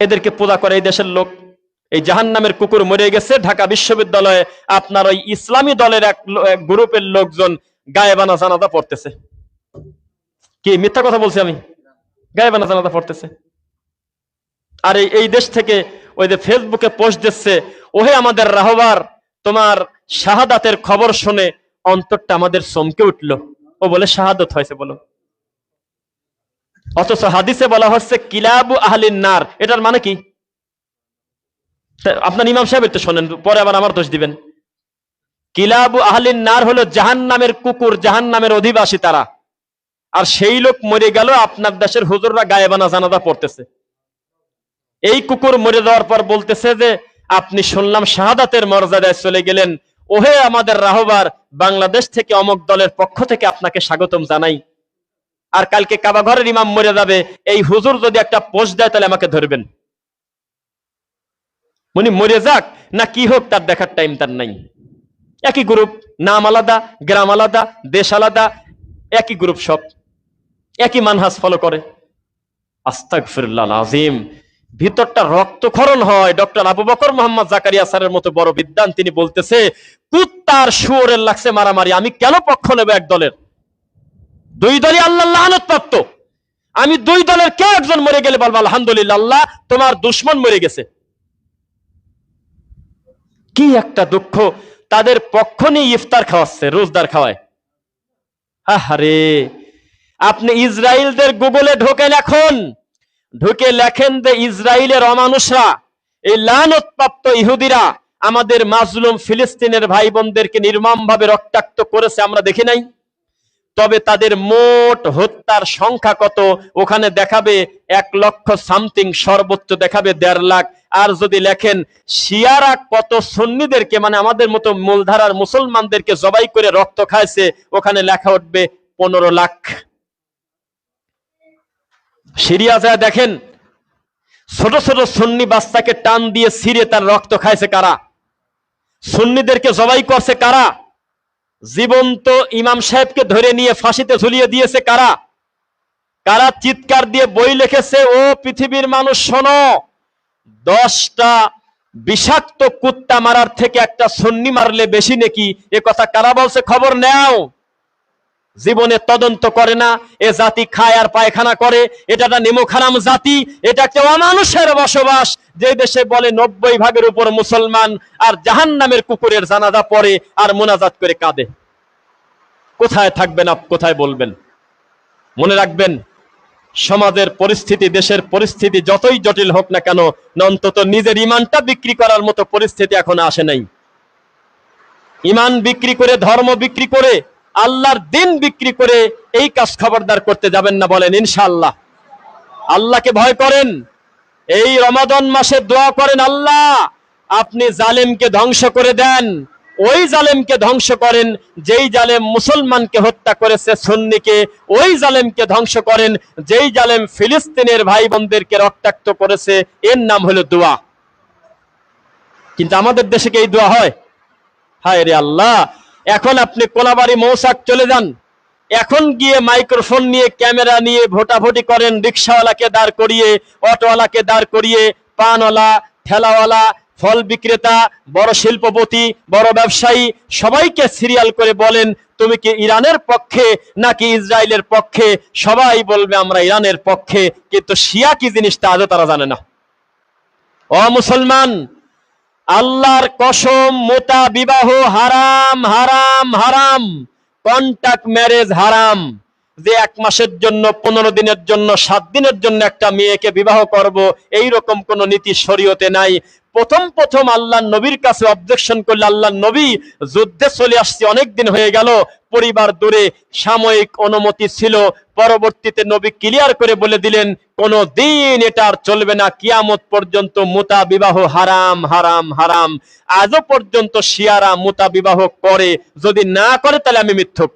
এদেরকে পূজা করে এই দেশের লোক। এই জাহান্নামের কুকুর মরে গেছে। ঢাকা বিশ্ববিদ্যালয়ে আপনার ওই ইসলামী দলের এক গ্রুপের লোকজন গায়েবানা জানাজা পড়তেছে। কি মিথ্যা কথা বলছি আমি? গায়েবানা জানাজা পড়তেছে। আর এই দেশ থেকে ওই যে ফেসবুকে পোস্ট দিচ্ছে, ওহে আমাদের রাহবার, তোমার শাহাদাতের খবর শুনে অন্তরটা আমাদের চমকে উঠলো। ও বলে শাহাদত হয়েছে বলো। অথচ হাদিসে বলা হচ্ছে কিলাবু আহলিন নার। এটার মানে কি? আপনার ইমাম সাহেব তো শোনেন, পরে আবার আমার দোষ দিবেন। কিলাবু আহলিন নার হলো জাহান্নামের কুকুর, জাহান্নামের অধিবাসী তারা। আর সেই লোক মরে গেল, আপনার দেশের হুজুররা গায়েবানা জানাজা পড়তেছে। এই কুকুর মরে যাওয়ার পর বলতেছে যে আপনি শুনলাম শাহাদাতের মর্যাদায় চলে গেলেন, ওহে আমাদের রাহবার, বাংলাদেশ থেকে অমুক দলের পক্ষ থেকে আপনাকে স্বাগতম জানাই। আর কালকে কাবা ঘরের ইমাম মরে যাবে, এই হুজুর যদি একটা পোস্ট দেয় তাহলে আমাকে ধরবেন। উনি মরে যাক না কি হোক, তার দেখার টাইম তার নাই। একই গ্রুপ, নাম আলাদা, গ্রাম আলাদা, দেশ আলাদা, একই গ্রুপ, সব একই মানহাজ ফলো করে। আস্তাগফিরুল্লাহ আযীম। ভিতরটা রক্তক্ষরণ হয়। ডক্টর আবু বকর মোহাম্মদ জাকারিয়া স্যারের মতো বড় বিদ্বান, তিনি বলতেছে কুত্তার শুয়োরের লাগছে মারামারি, আমি কেন পক্ষ নেব এক দলের? দুই দলই আল্লাহ লানত প্রাপ্ত। আমি দুই দলের কেউ একজন মরে গেলে বলবো আলহামদুলিল্লাহ, আল্লাহ তোমার দুশমন মরে গেছে। কি একটা দুঃখ! তাদের পক্ষ নিয়ে ইফতার খাওয়াচ্ছে, রোজদার খাওয়ায়। আহারে, আপনি ইসরায়েলদের গুগলে ঢোকেন, এখন ঢুকে লেখেন যে ইসরায়েলের অমানুষরা, এই লানতপ্রাপ্ত ইহুদিরা আমাদের মাজলুম ফিলিস্তিনের ভাই বোনদেরকে নির্মমভাবে রক্তাক্ত করেছে, আমরা দেখি নাই? তবে তাদের মোট হত্যার সংখ্যা কত ওখানে দেখাবে 1 লক্ষ সামথিং, সর্বোচ্চ দেখাবে 1.5 লাখ। আর যদি লেখেন শিয়ারা কত সুন্নিদেরকে, মানে আমাদের মতো মূলধারার মুসলমানদেরকে জবাই করে রক্ত খাইছে, ওখানে লেখা উঠবে 15 লাখ। সিরিয়া যায় দেখেন, ছোট ছোট সুন্নি বাচ্চাকে টান দিয়ে ছিঁড়ে তার রক্ত খাইছে কারা? সুন্নিদেরকে জবাই করছে কারা? জীবন্ত ইমাম সাহেবকে ধরে নিয়ে ফাঁসিতে ঝুলিয়ে দিয়েছে কারা? কারা চিৎকার দিয়ে বই লিখেছে, ও পৃথিবীর মানুষ শোনো, 10টা বিষাক্ত কুত্তা মারার থেকে একটা সুন্নি মারলে বেশি নাকি? এ কথা কারা বলছে? খবর নাও। জীবনে তদন্ত করে না, এ জাতি খায় আর পায়খানা করে। এটা একটা নিমখারাম জাতি, এটা একটা অমানুষের বসবাস, যে দেশে বলে 90% উপর মুসলমান, আর জাহান্নামের কুকুরের জানাজা পড়ে আর মুনাজাত করে কাঁদে। কোথায় থাকবেন, কোথায় বলবেন? মনে রাখবেন, সমাজের পরিস্থিতি, দেশের পরিস্থিতি যতই জটিল হোক না কেন, অন্তত নিজের ইমানটা বিক্রি করার মতো পরিস্থিতি এখন আসে নাই। ইমান বিক্রি করে, ধর্ম বিক্রি করে, আল্লাহর দিন বিক্রি করে এই কাজ খবরদার করতে যাবেন না, বলেন ইনশাআল্লাহ। আল্লাহকে ভয় করেন, এই রমাদান মাসে দোয়া করেন, আল্লাহ আপনি জালেমকে ধ্বংস করে দেন। ওই জালেমকে ধ্বংস করেন যেই জালেম মুসলমানকে হত্যা করেছে, সুন্নিকে। ওই জালেমকে ধ্বংস করেন যেই জালেম ফিলিস্তিনের ভাই বোনদেরকে রক্তাক্ত করেছে। এর নাম হলো দোয়া। কিন্তু আমাদের দেশে কি এই দোয়া হয়? হায় রে আল্লাহ! এখন আপনি কোলাবাড়ি মৌচাক চলে যান, এখন গিয়ে মাইক্রোফোন নিয়ে, ক্যামেরা নিয়ে ভোটাভুটি করেন, রিক্সাওয়ালাকে দাঁড় করিয়ে, অটোওয়ালাকে দাঁড় করিয়ে, পানওয়ালা, ঠেলাওয়ালা, ফল বিক্রেতা, বড় শিল্পপতি, বড় ব্যবসায়ী, সবাইকে সিরিয়াল করে বলেন তুমি কি ইরানের পক্ষে নাকি ইসরায়েলের পক্ষে? সবাই বলবে আমরা ইরানের পক্ষে। কিন্তু শিয়া কি জিনিসটা আজও তারা জানে না। ও মুসলমান, আল্লাহর কসম, মোতা বিবাহ হারাম, হারাম, হারাম। কন্ট্যাক্ট ম্যারেজ হারাম। যে 1 মাসের জন্য, 15 দিনের জন্য, 7 দিনের জন্য একটা মেয়েকে বিবাহ করব, এইরকম কোন নীতি শরীয়তে নাই। প্রথম আল্লাহর নবীর কাছে অবজেকশন করলে, আল্লাহর নবী যুদ্ধে চলে আসছে, অনেক দিন হয়ে গেল, পরিবার দূরে, সাময়িক অনুমতি ছিল। পরবর্তীতে নবী ক্লিয়ার করে বলে দিলেন কোন দিন এটা আর চলবে না, কিয়ামত পর্যন্ত মুতা বিবাহ হারাম, হারাম, হারাম। আজও পর্যন্ত শিয়ারা মুতা বিবাহ করে, যদি না করে তাহলে আমি মিথ্যুক।